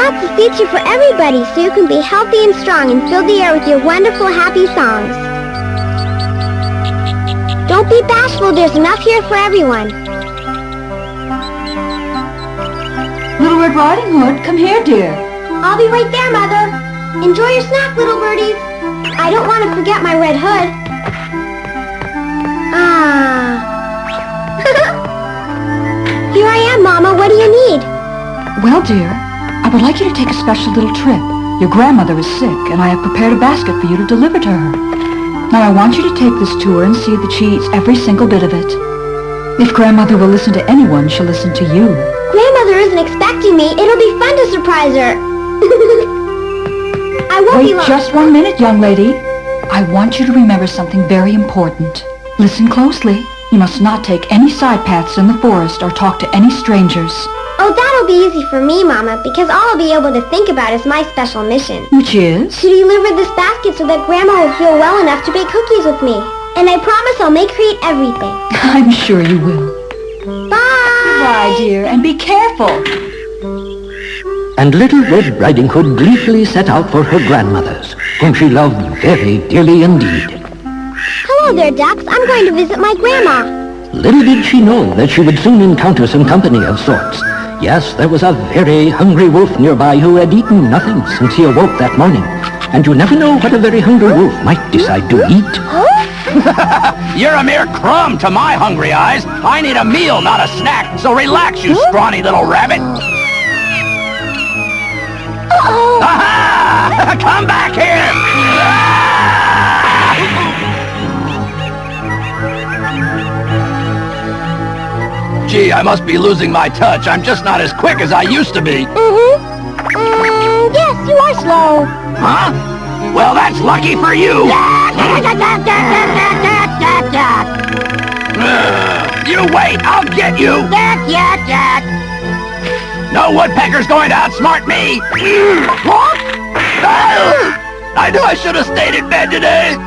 lots of future for everybody, so you can be healthy and strong and fill the air with your wonderful, happy songs. Don't be bashful, there's enough here for everyone. Little Red Riding Hood, come here, dear. I'll be right there, Mother. Enjoy your snack, little birdies. I don't want to forget my red hood. Here I am, Mama. What do you need? Well, dear, I would like you to take a special little trip. Your grandmother is sick, and I have prepared a basket for you to deliver to her. Now, I want you to take this to her and see that she eats every single bit of it. If grandmother will listen to anyone, she'll listen to you. Grandmother isn't expecting me. It'll be fun to surprise her. I won't be long. Wait just 1 minute, young lady. I want you to remember something very important. Listen closely. You must not take any side paths in the forest or talk to any strangers. Oh, that'll be easy for me, Mama, because all I'll be able to think about is my special mission. Which is? To deliver this basket so that Grandma will feel well enough to bake cookies with me. And I promise I'll make her eat everything. I'm sure you will. Bye! Goodbye, dear, and be careful. And Little Red Riding Hood gleefully set out for her grandmother's, whom she loved very dearly indeed. Hello there, ducks. I'm going to visit my grandma. Little did she know that she would soon encounter some company of sorts. Yes, there was a very hungry wolf nearby who had eaten nothing since he awoke that morning. And you never know what a very hungry wolf might decide to eat. You're a mere crumb to my hungry eyes. I need a meal, not a snack. So relax, you scrawny little rabbit. Uh-oh! Aha! Come back here! Gee, I must be losing my touch. I'm just not as quick as I used to be. Yes, you are slow. Huh? Well, that's lucky for you. You wait, I'll get you. No woodpecker's going to outsmart me. I knew I should have stayed in bed today.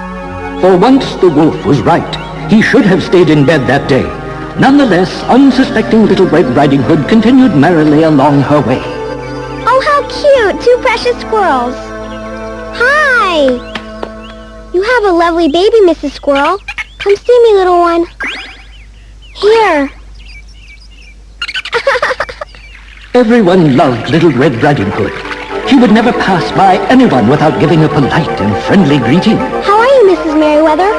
For once the wolf was right. He should have stayed in bed that day. Nonetheless, unsuspecting Little Red Riding Hood continued merrily along her way. Oh, how cute! Two precious squirrels. Hi! You have a lovely baby, Mrs. Squirrel. Come see me, little one. Here. Everyone loved Little Red Riding Hood. She would never pass by anyone without giving a polite and friendly greeting. How are you, Mrs. Merriweather?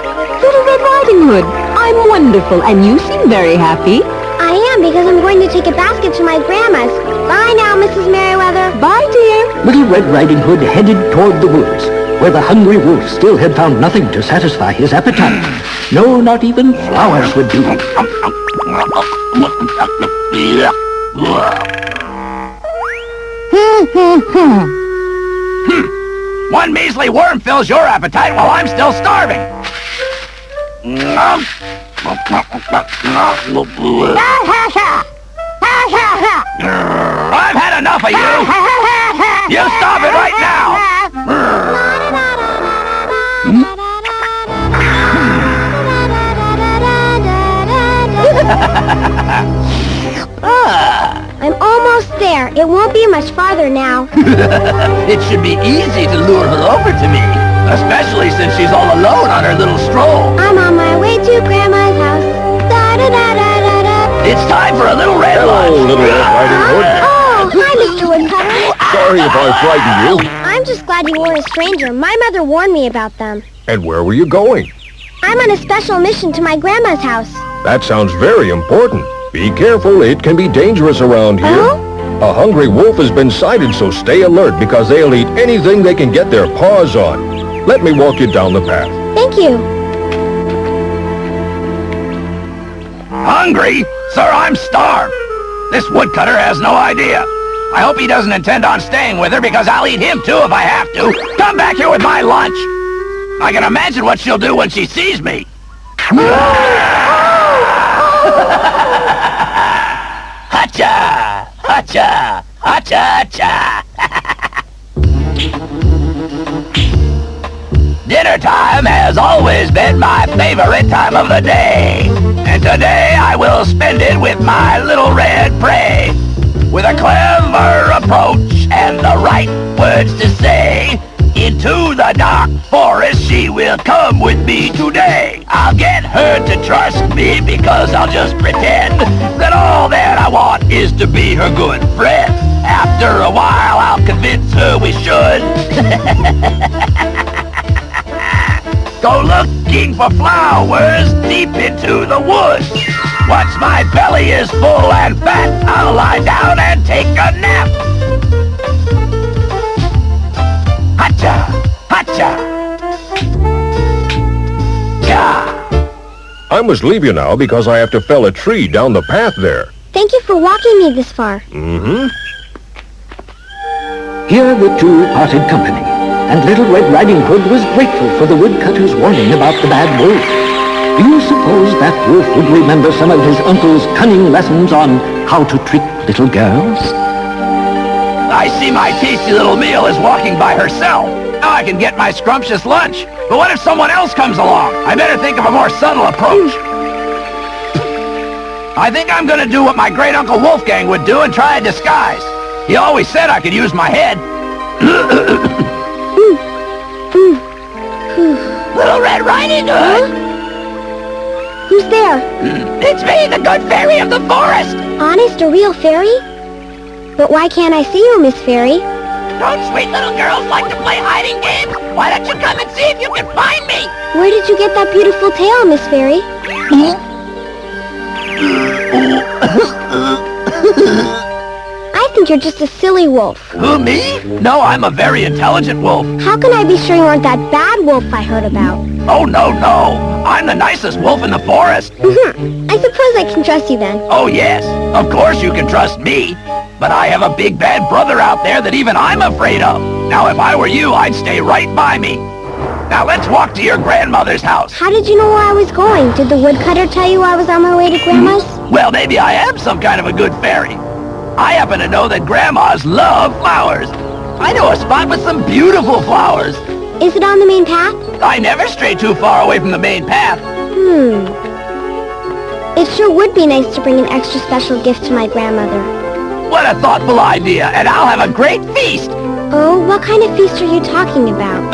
Little Red Riding Hood, I'm wonderful, and you seem very happy. I am, because I'm going to take a basket to my grandma's. Bye now, Mrs. Merriweather. Bye, dear. Little Red Riding Hood headed toward the woods, where the hungry wolf still had found nothing to satisfy his appetite. No, not even flowers would do. One measly worm fills your appetite while I'm still starving. I've had enough of you. You stop it right now. I'm almost there. It won't be much farther now. It should be easy to lure her over to me, especially since she's all alone on her little stroll. I'm on my way to Grandma's house. Da-da-da-da-da-da. It's time for a little red lunch. Hello, Little Red Riding Hood. Oh, hi, Mr. Woodcutter. Sorry if I frightened you. I'm just glad you weren't a stranger. My mother warned me about them. And where were you going? I'm on a special mission to my grandma's house. That sounds very important. Be careful, it can be dangerous around here. Oh? A hungry wolf has been sighted, so stay alert because they'll eat anything they can get their paws on. Let me walk you down the path. Thank you. Hungry? Sir, I'm starved. This woodcutter has no idea. I hope he doesn't intend on staying with her because I'll eat him too if I have to. Come back here with my lunch. I can imagine what she'll do when she sees me. Hacha! Hacha! Hacha! Hacha! Dinner time has always been my favorite time of the day. And today I will spend it with my little red prey. With a clever approach and the right words to say. Into the dark forest she will come with me today. I'll get her to trust me because I'll just pretend that all that I want is to be her good friend. After a while I'll convince her we should go looking for flowers deep into the woods. Once my belly is full and fat, I'll lie down and take a nap. Hacha! Hacha! Ja! I must leave you now because I have to fell a tree down the path there. Thank you for walking me this far. Mm-hmm. Here the two parted company, and Little Red Riding Hood was grateful for the woodcutter's warning about the bad wolf. Do you suppose that wolf would remember some of his uncle's cunning lessons on how to trick little girls? I see my tasty little meal is walking by herself. Now I can get my scrumptious lunch. But what if someone else comes along? I better think of a more subtle approach. I think I'm gonna do what my great-uncle Wolfgang would do and try a disguise. He always said I could use my head. Little Red Riding Hood! Who's there? It's me, the good fairy of the forest! Honest, a real fairy? But why can't I see you, Miss Fairy? Don't sweet little girls like to play hiding games? Why don't you come and see if you can find me? Where did you get that beautiful tail, Miss Fairy? I think you're just a silly wolf. Who, me? No, I'm a very intelligent wolf. How can I be sure you aren't that bad wolf I heard about? Oh, no. I'm the nicest wolf in the forest. I suppose I can trust you then. Oh, yes. Of course you can trust me. But I have a big bad brother out there that even I'm afraid of. Now, if I were you, I'd stay right by me. Now, let's walk to your grandmother's house. How did you know where I was going? Did the woodcutter tell you I was on my way to Grandma's? Well, maybe I am some kind of a good fairy. I happen to know that grandmas love flowers. I know a spot with some beautiful flowers. Is it on the main path? I never stray too far away from the main path. It sure would be nice to bring an extra special gift to my grandmother. What a thoughtful idea, and I'll have a great feast. Oh, what kind of feast are you talking about?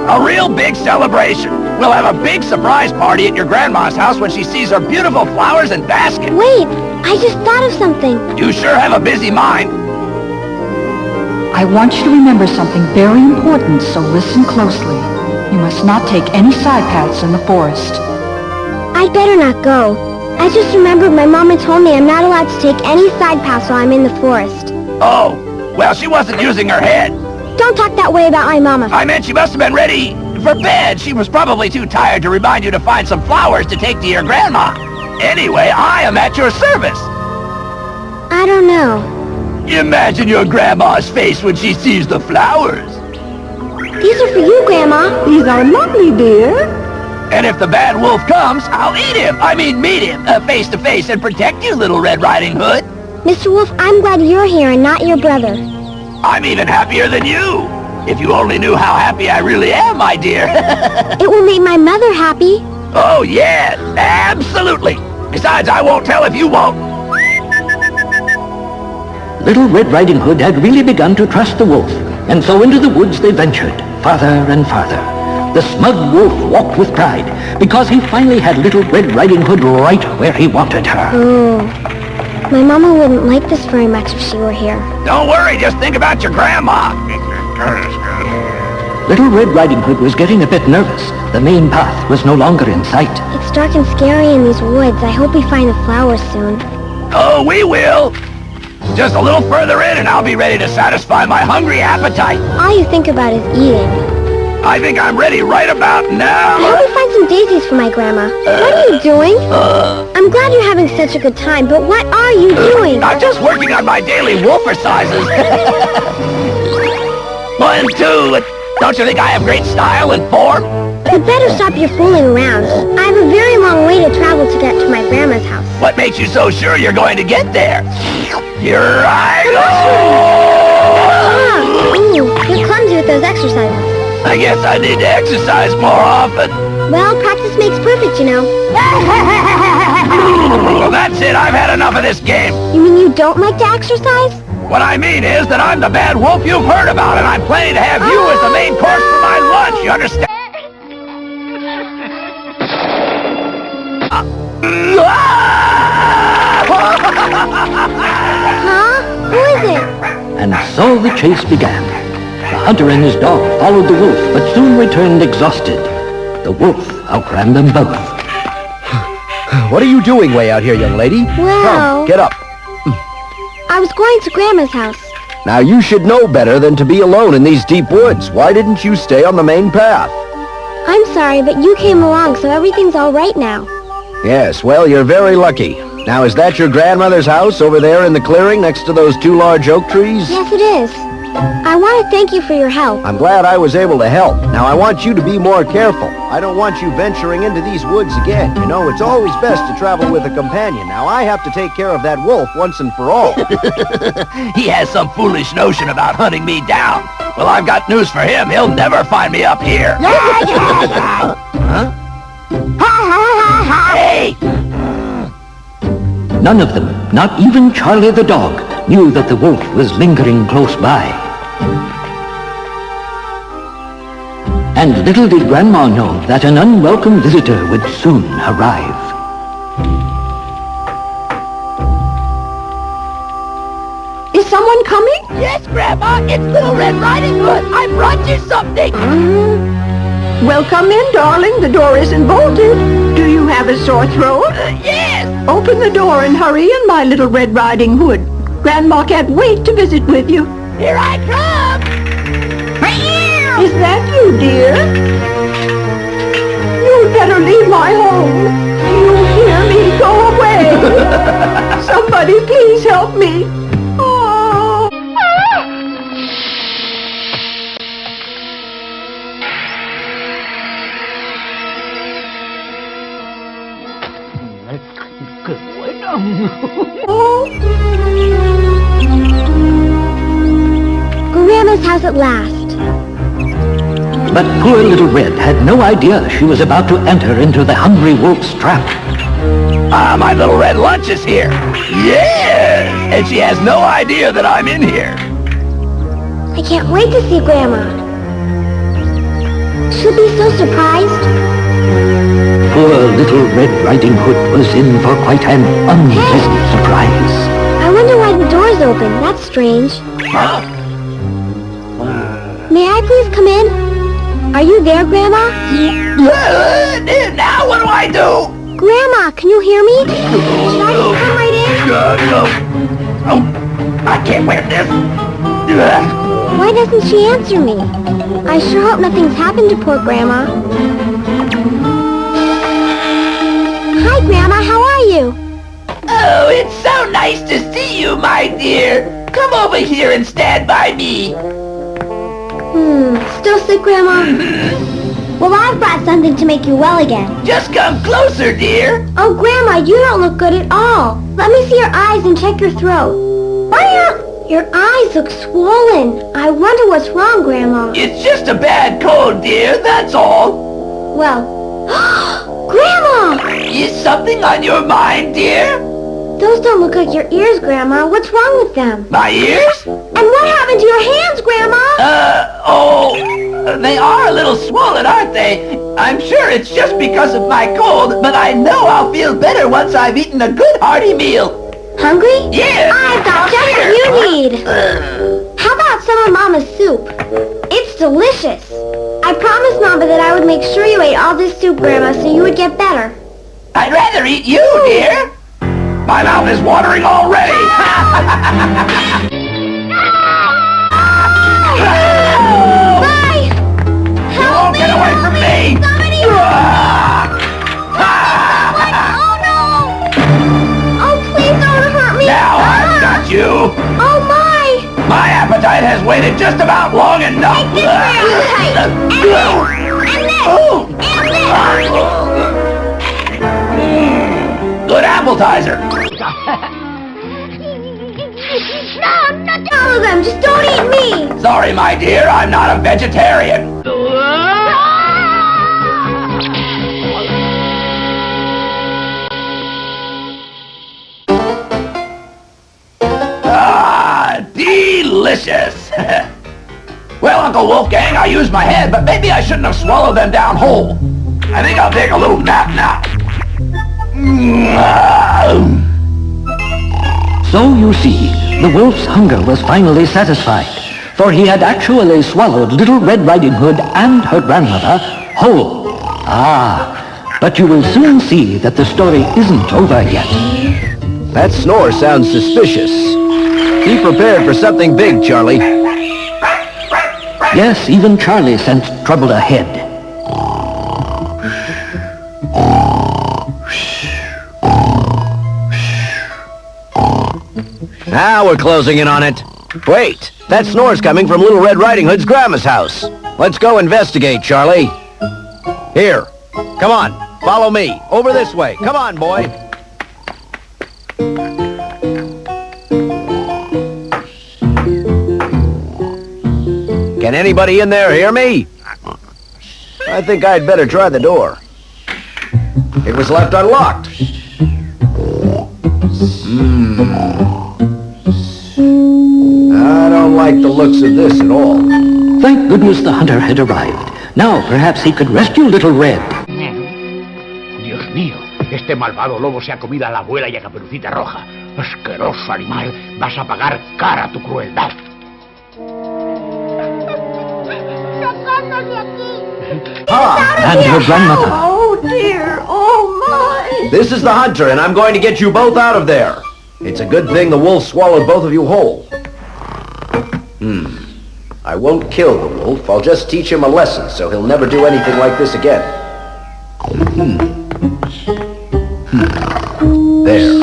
A real big celebration. We'll have a big surprise party at your grandma's house when she sees her beautiful flowers and basket. Wait, I just thought of something. You sure have a busy mind. I want you to remember something very important, so listen closely. You must not take any side paths in the forest. I'd better not go. I just remembered my mama told me I'm not allowed to take any side paths while I'm in the forest. Oh, well, she wasn't using her head. Don't talk that way about my mama. I meant she must have been ready for bed. She was probably too tired to remind you to find some flowers to take to your grandma. Anyway, I am at your service. I don't know. Imagine your grandma's face when she sees the flowers. These are for you, Grandma. These are lovely, dear. And if the bad wolf comes, I'll eat him. I mean, meet him face to face and protect you, Little Red Riding Hood. Mr. Wolf, I'm glad you're here and not your brother. I'm even happier than you. If you only knew how happy I really am, my dear. It will make my mother happy. Oh, yes, absolutely. Besides, I won't tell if you won't. Little Red Riding Hood had really begun to trust the wolf, and so into the woods they ventured, farther and farther. The smug wolf walked with pride, because he finally had Little Red Riding Hood right where he wanted her. Oh. My mama wouldn't like this very much if she were here. Don't worry, just think about your grandma. Little Red Riding Hood was getting a bit nervous. The main path was no longer in sight. It's dark and scary in these woods. I hope we find the flowers soon. Oh, we will. Just a little further in and I'll be ready to satisfy my hungry appetite. All you think about is eating. I think I'm ready right about now. I hope we find some daisies for my grandma. What are you doing? I'm glad you're having such a good time, but what are you doing? I'm just working on my daily wolfer sizes. 1, 2. Don't you think I have great style and form? You'd better stop your fooling around. I have a very long way to travel to get to my grandma's house. What makes you so sure you're going to get there? Here I go! You're clumsy with those exercises. I guess I need to exercise more often. Well, practice makes perfect, you know. Well, that's it. I've had enough of this game. You mean you don't like to exercise? What I mean is that I'm the bad wolf you've heard about, and I'm planning to have you as the main course for my lunch, you understand? Huh? Who is it? And so the chase began. The hunter and his dog followed the wolf, but soon returned exhausted. The wolf outran them both. What are you doing way out here, young lady? Well... Come, get up. I was going to Grandma's house. Now you should know better than to be alone in these deep woods. Why didn't you stay on the main path? I'm sorry, but you came along, so everything's all right now. Yes, well, you're very lucky. Now, is that your grandmother's house over there in the clearing next to those two large oak trees? Yes, it is. I want to thank you for your help. I'm glad I was able to help. Now, I want you to be more careful. I don't want you venturing into these woods again. You know, it's always best to travel with a companion. Now, I have to take care of that wolf once and for all. He has some foolish notion about hunting me down. Well, I've got news for him. He'll never find me up here. Huh? Hey! None of them, not even Charlie the dog, knew that the wolf was lingering close by. And little did Grandma know that an unwelcome visitor would soon arrive. Is someone coming? Yes, Grandma, it's Little Red Riding Hood. I brought you something. Well, come in, darling. The door isn't bolted. Do you have a sore throat? Yes! Open the door and hurry in, my little Red Riding Hood. Grandma can't wait to visit with you. Here I come! Is that you, dear? You'd better leave my home. You hear me? Go away. Somebody please help me. Oh. Grandma's house at last. But poor Little Red had no idea she was about to enter into the hungry wolf's trap. Ah, my little red lunch is here. Yes! And she has no idea that I'm in here. I can't wait to see Grandma. She'll be so surprised. Poor Little Red Riding Hood was in for quite an unpleasant surprise. I wonder why the door's open. That's strange. Huh? May I please come in? Are you there, Grandma? Now what do I do? Grandma, can you hear me? Should I just come right in? Oh, I can't wear this. Why doesn't she answer me? I sure hope nothing's happened to poor Grandma. Hi, Grandma, how are you? Oh, it's so nice to see you, my dear. Come over here and stand by me. Still sick, Grandma? Well, I've brought something to make you well again. Just come closer, dear. Oh, Grandma, you don't look good at all. Let me see your eyes and check your throat. Your eyes look swollen. I wonder what's wrong, Grandma. It's just a bad cold, dear, that's all. Well, Grandma! Is something on your mind, dear? Those don't look like your ears, Grandma. What's wrong with them? My ears? And what happened to your hands, Grandma? They are a little swollen, aren't they? I'm sure it's just because of my cold, but I know I'll feel better once I've eaten a good hearty meal. Hungry? Yeah. I've got just what you need. How about some of Mama's soup? It's delicious. I promised Mama that I would make sure you ate all this soup, Grandma, so you would get better. I'd rather eat you, dear. My mouth is watering already. Bye! You won't get away from me! Somebody! Oh, no! Oh, please don't hurt me! Now I've got you! Oh, my! My appetite has waited just about long enough. Take this for your appetite! And this! Good appetizer. No, not all of them! Just don't eat me! Sorry, my dear, I'm not a vegetarian. delicious. Well, Uncle Wolfgang, I used my head, but maybe I shouldn't have swallowed them down whole. I think I'll take a little nap now. So you see, the wolf's hunger was finally satisfied, for he had actually swallowed Little Red Riding Hood and her grandmother whole. Ah, but you will soon see that the story isn't over yet. That snore sounds suspicious. Be prepared for something big, Charlie. Yes, even Charlie sensed trouble ahead. Now we're closing in on it. Wait, that snore's coming from Little Red Riding Hood's grandma's house. Let's go investigate, Charlie. Here, come on, follow me. Over this way. Come on, boy. Can anybody in there hear me? I think I'd better try the door. It was left unlocked. I don't like the looks of this at all. Thank goodness the hunter had arrived. Now perhaps he could rescue Little Red. Dios mío, este malvado lobo se ha comido a la abuela y a Caperucita Roja. Asqueroso animal, vas a pagar cara tu crueldad. And her grandmother. Oh, dear. Oh, my. This is the hunter, and I'm going to get you both out of there. It's a good thing the wolf swallowed both of you whole. I won't kill the wolf. I'll just teach him a lesson so he'll never do anything like this again. There.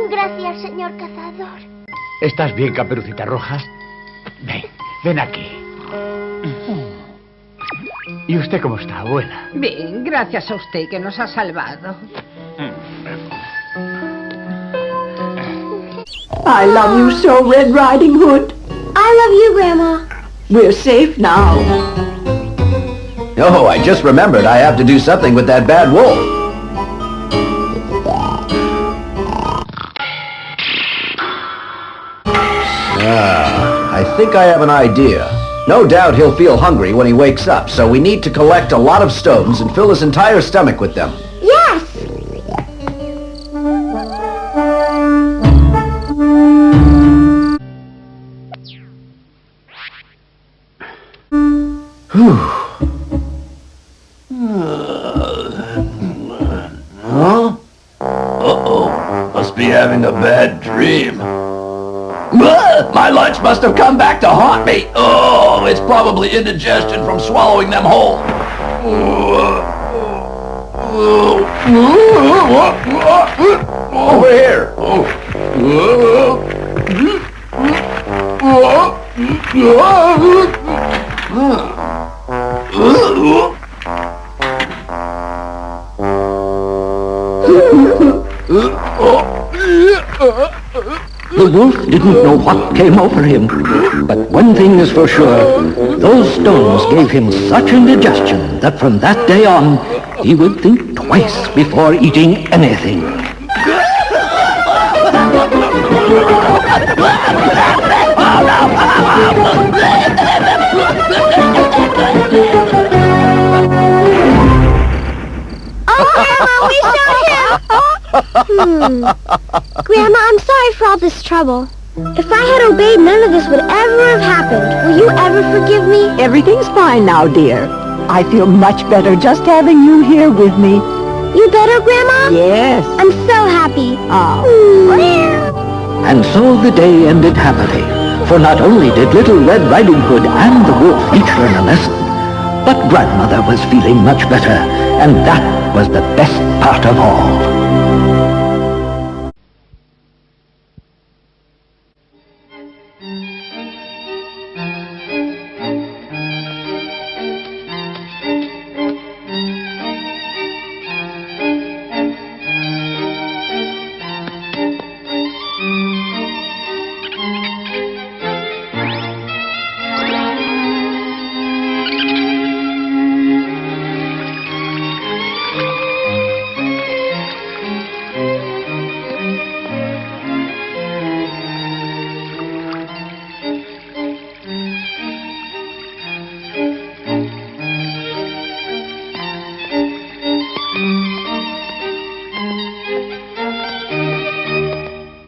Gracias, señor cazador. ¿Estás bien, Caperucita Roja? Ven aquí. ¿Y usted cómo está, abuela? Bien, gracias a usted que nos ha salvado. I love you so, Red Riding Hood. I love you, Grandma. We're safe now. Oh, I just remembered I have to do something with that bad wolf. I think I have an idea. No doubt he'll feel hungry when he wakes up, so we need to collect a lot of stones and fill his entire stomach with them. Yes! Huh? Uh-oh. Must be having a bad dream. My lunch must have come back to haunt me. Oh, it's probably indigestion from swallowing them whole. Over here. The wolf didn't know what came over him, but one thing is for sure, those stones gave him such indigestion that from that day on, he would think twice before eating anything. Grandma, I'm sorry for all this trouble. If I had obeyed, none of this would ever have happened. Will you ever forgive me? Everything's fine now, dear. I feel much better just having you here with me. You better, Grandma? Yes. I'm so happy. And so the day ended happily, for not only did Little Red Riding Hood and the wolf each learn a lesson, but Grandmother was feeling much better, and that was the best part of all.